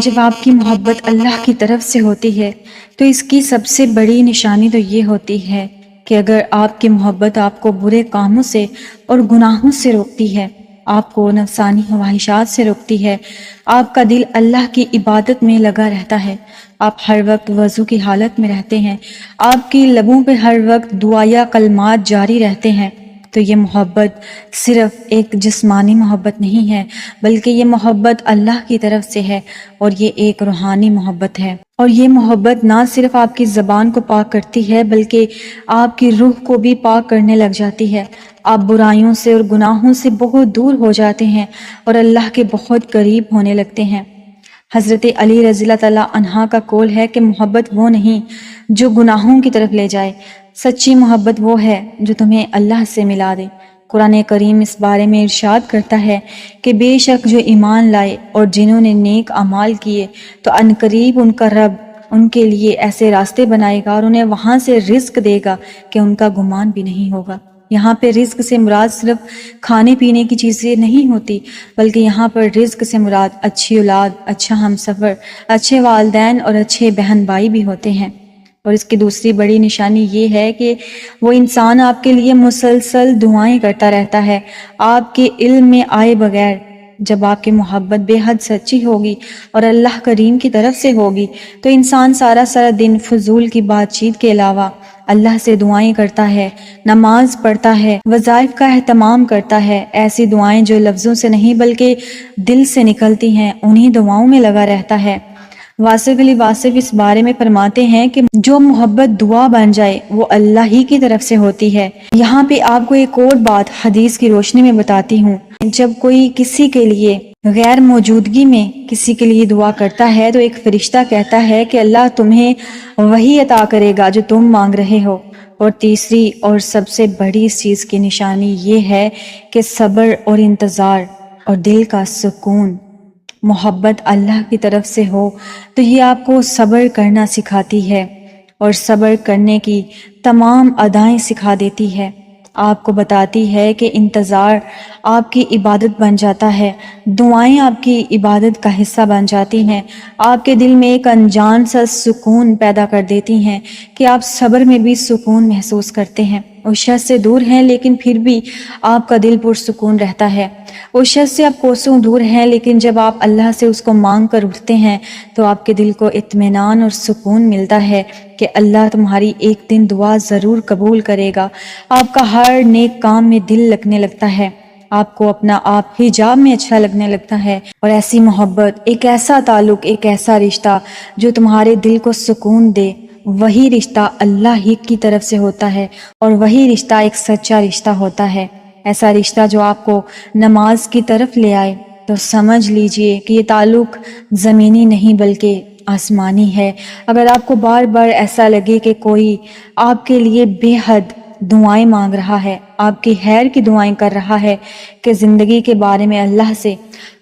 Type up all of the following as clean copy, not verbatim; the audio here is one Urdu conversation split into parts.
جب آپ کی محبت اللہ کی طرف سے ہوتی ہے تو اس کی سب سے بڑی نشانی تو یہ ہوتی ہے کہ اگر آپ کی محبت آپ کو برے کاموں سے اور گناہوں سے روکتی ہے، آپ کو نفسانی خواہشات سے روکتی ہے، آپ کا دل اللہ کی عبادت میں لگا رہتا ہے، آپ ہر وقت وضو کی حالت میں رہتے ہیں، آپ کی لبوں پہ ہر وقت دعا یا کلمات جاری رہتے ہیں، تو یہ محبت صرف ایک جسمانی محبت نہیں ہے، بلکہ یہ محبت اللہ کی طرف سے ہے، اور یہ ایک روحانی محبت ہے۔ اور یہ محبت نہ صرف آپ کی زبان کو پاک کرتی ہے بلکہ آپ کی روح کو بھی پاک کرنے لگ جاتی ہے۔ آپ برائیوں سے اور گناہوں سے بہت دور ہو جاتے ہیں اور اللہ کے بہت قریب ہونے لگتے ہیں۔ حضرت علی رضی اللہ تعالیٰ عنہ کا قول ہے کہ محبت وہ نہیں جو گناہوں کی طرف لے جائے، سچی محبت وہ ہے جو تمہیں اللہ سے ملا دے۔ قرآن کریم اس بارے میں ارشاد کرتا ہے کہ بے شک جو ایمان لائے اور جنہوں نے نیک اعمال کیے تو عنقریب ان کا رب ان کے لیے ایسے راستے بنائے گا اور انہیں وہاں سے رزق دے گا کہ ان کا گمان بھی نہیں ہوگا۔ یہاں پہ رزق سے مراد صرف کھانے پینے کی چیزیں نہیں ہوتی، بلکہ یہاں پر رزق سے مراد اچھی اولاد، اچھا ہمسفر، اچھے والدین اور اچھے بہن بھائی بھی ہوتے ہیں۔ اور اس کی دوسری بڑی نشانی یہ ہے کہ وہ انسان آپ کے لیے مسلسل دعائیں کرتا رہتا ہے، آپ کے علم میں آئے بغیر۔ جب آپ کی محبت بے حد سچی ہوگی اور اللہ کریم کی طرف سے ہوگی تو انسان سارا دن فضول کی بات چیت کے علاوہ اللہ سے دعائیں کرتا ہے، نماز پڑھتا ہے، وظائف کا اہتمام کرتا ہے، ایسی دعائیں جو لفظوں سے نہیں بلکہ دل سے نکلتی ہیں، انہی دعاؤں میں لگا رہتا ہے۔ واصف علی واصف اس بارے میں فرماتے ہیں کہ جو محبت دعا بن جائے وہ اللہ ہی کی طرف سے ہوتی ہے۔ یہاں پہ آپ کو ایک اور بات حدیث کی روشنی میں بتاتی ہوں، جب کوئی کسی کے لیے غیر موجودگی میں کسی کے لیے دعا کرتا ہے تو ایک فرشتہ کہتا ہے کہ اللہ تمہیں وہی عطا کرے گا جو تم مانگ رہے ہو۔ اور تیسری اور سب سے بڑی اس چیز کی نشانی یہ ہے کہ صبر اور انتظار اور دل کا سکون۔ محبت اللہ کی طرف سے ہو تو یہ آپ کو صبر کرنا سکھاتی ہے اور صبر کرنے کی تمام ادائیں سکھا دیتی ہے۔ آپ کو بتاتی ہے کہ انتظار آپ کی عبادت بن جاتا ہے، دعائیں آپ کی عبادت کا حصہ بن جاتی ہیں، آپ کے دل میں ایک انجان سا سکون پیدا کر دیتی ہیں کہ آپ صبر میں بھی سکون محسوس کرتے ہیں۔ اس شخص سے دور ہیں لیکن پھر بھی آپ کا دل پرسکون رہتا ہے، اس شخص سے آپ کوسوں دور ہیں لیکن جب آپ اللہ سے اس کو مانگ کر اٹھتے ہیں تو آپ کے دل کو اطمینان اور سکون ملتا ہے کہ اللہ تمہاری ایک دن دعا ضرور قبول کرے گا۔ آپ کا ہر نیک کام میں دل لگنے لگتا ہے، آپ کو اپنا آپ حجاب میں اچھا لگنے لگتا ہے، اور ایسی محبت، ایک ایسا تعلق، ایک ایسا رشتہ جو تمہارے دل کو سکون دے، وہی رشتہ اللہ ہی کی طرف سے ہوتا ہے، اور وہی رشتہ ایک سچا رشتہ ہوتا ہے۔ ایسا رشتہ جو آپ کو نماز کی طرف لے آئے تو سمجھ لیجئے کہ یہ تعلق زمینی نہیں بلکہ آسمانی ہے۔ اگر آپ کو بار بار ایسا لگے کہ کوئی آپ کے لیے بے حد دعائیں مانگ رہا ہے، آپ کی خیر کی دعائیں کر رہا ہے، کہ زندگی کے بارے میں اللہ سے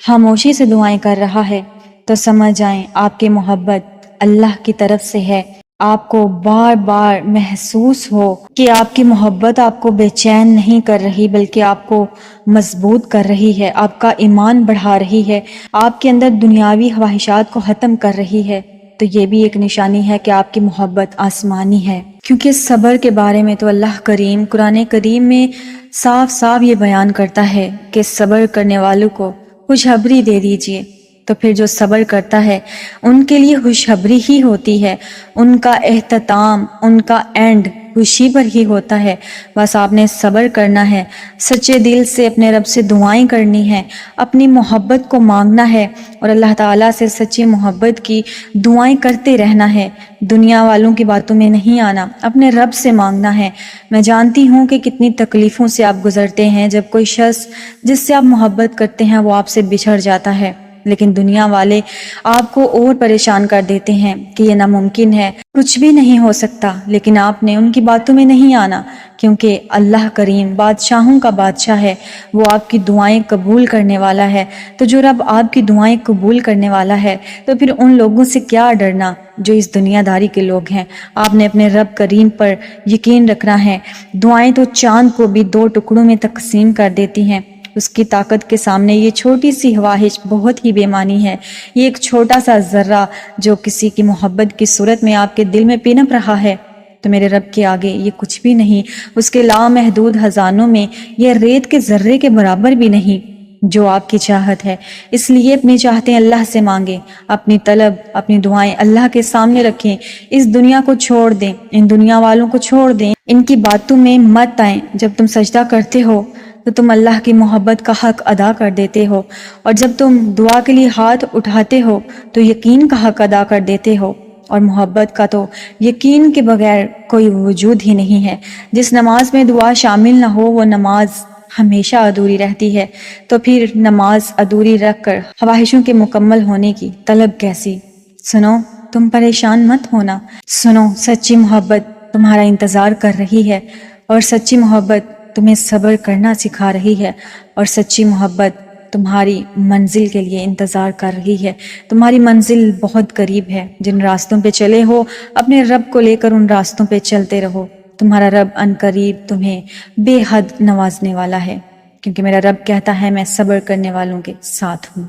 خاموشی سے دعائیں کر رہا ہے، تو سمجھ جائیں آپ کی محبت اللہ کی طرف سے ہے۔ آپ کو بار بار محسوس ہو کہ آپ کی محبت آپ کو بے چین نہیں کر رہی بلکہ آپ کو مضبوط کر رہی ہے، آپ کا ایمان بڑھا رہی ہے، آپ کے اندر دنیاوی خواہشات کو ختم کر رہی ہے، تو یہ بھی ایک نشانی ہے کہ آپ کی محبت آسمانی ہے۔ کیونکہ صبر کے بارے میں تو اللہ کریم قرآن کریم میں صاف صاف یہ بیان کرتا ہے کہ صبر کرنے والوں کو خوشخبری دے دیجئے، تو پھر جو صبر کرتا ہے ان کے لیے خوشخبری ہی ہوتی ہے، ان کا اختتام، ان کا اینڈ خوشی پر ہی ہوتا ہے۔ بس آپ نے صبر کرنا ہے، سچے دل سے اپنے رب سے دعائیں کرنی ہیں، اپنی محبت کو مانگنا ہے اور اللہ تعالیٰ سے سچی محبت کی دعائیں کرتے رہنا ہے، دنیا والوں کی باتوں میں نہیں آنا، اپنے رب سے مانگنا ہے۔ میں جانتی ہوں کہ کتنی تکلیفوں سے آپ گزرتے ہیں جب کوئی شخص جس سے آپ محبت کرتے ہیں وہ آپ سے بچھڑ جاتا ہے، لیکن دنیا والے آپ کو اور پریشان کر دیتے ہیں کہ یہ ناممکن ہے، کچھ بھی نہیں ہو سکتا، لیکن آپ نے ان کی باتوں میں نہیں آنا، کیونکہ اللہ کریم بادشاہوں کا بادشاہ ہے، وہ آپ کی دعائیں قبول کرنے والا ہے۔ تو جو رب آپ کی دعائیں قبول کرنے والا ہے تو پھر ان لوگوں سے کیا ڈرنا جو اس دنیا داری کے لوگ ہیں۔ آپ نے اپنے رب کریم پر یقین رکھنا ہے۔ دعائیں تو چاند کو بھی 2 ٹکڑوں میں تقسیم کر دیتی ہیں، اس کی طاقت کے سامنے یہ چھوٹی سی خواہش بہت ہی بے معنی ہے۔ یہ ایک چھوٹا سا ذرہ جو کسی کی محبت کی صورت میں آپ کے دل میں پنپ رہا ہے، تو میرے رب کے آگے یہ کچھ بھی نہیں۔ اس کے لامحدود خزانوں میں یہ ریت کے ذرے کے برابر بھی نہیں جو آپ کی چاہت ہے۔ اس لیے اپنی چاہتیں اللہ سے مانگیں، اپنی طلب، اپنی دعائیں اللہ کے سامنے رکھیں۔ اس دنیا کو چھوڑ دیں، ان دنیا والوں کو چھوڑ دیں، ان کی باتوں میں مت آئیں۔ جب تم سجدہ کرتے ہو تو تم اللہ کی محبت کا حق ادا کر دیتے ہو، اور جب تم دعا کے لیے ہاتھ اٹھاتے ہو تو یقین کا حق ادا کر دیتے ہو، اور محبت کا تو یقین کے بغیر کوئی وجود ہی نہیں ہے۔ جس نماز میں دعا شامل نہ ہو وہ نماز ہمیشہ ادھوری رہتی ہے، تو پھر نماز ادھوری رکھ کر خواہشوں کے مکمل ہونے کی طلب کیسی؟ سنو، تم پریشان مت ہونا، سنو، سچی محبت تمہارا انتظار کر رہی ہے، اور سچی محبت تمہیں صبر کرنا سکھا رہی ہے، اور سچی محبت تمہاری منزل کے لیے انتظار کر رہی ہے۔ تمہاری منزل بہت قریب ہے۔ جن راستوں پہ چلے ہو اپنے رب کو لے کر ان راستوں پہ چلتے رہو۔ تمہارا رب ان قریب تمہیں بے حد نوازنے والا ہے، کیونکہ میرا رب کہتا ہے میں صبر کرنے والوں کے ساتھ ہوں۔